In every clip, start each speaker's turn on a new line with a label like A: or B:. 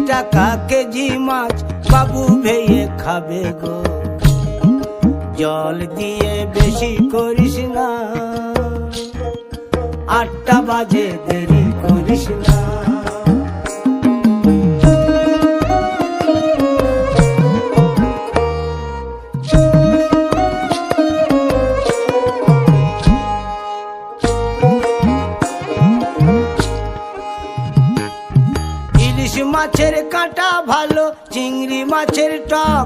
A: টাকা কেজি মাছ বাবু ভেয়ে খাবে গো। জল দিয়ে বেশি করিস না, 8টা বাজে দেরি করিস না। ইলিশ মাছের কাঁটা ভালো, চিংড়ি মাছের টক,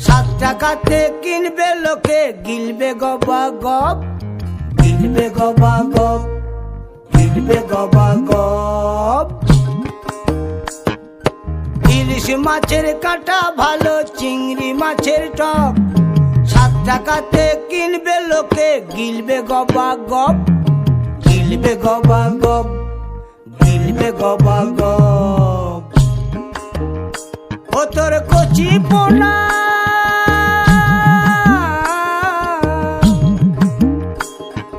A: 7 টাকাতে কিনবে লোকে, গিলবে গবা গপ, গিলবে গবা গপ, গিলবে গবা গপ। ইলিশ মাছের কাঁটা ভালো, চিংড়ি মাছের টক, 7 টাকাতে কিনবে লোকে, গিলবে গবা গপ, গিলবে গবা গপ, গিলবে গবা গপ। ও তোর কচি পোনা,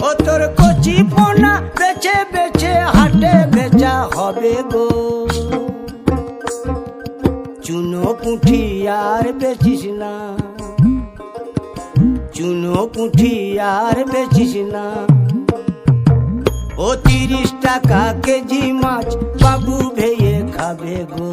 A: ও তোর কচি পোনা বেছে বেছে হাটে বেচা হবে গো। চুনো পুঁঠি আর বেচিস না, চুনো পুঁঠি আর বেচিস না। ও 30 টাকা কেজি মাছ বাবু ভেয়ে খাবে গো।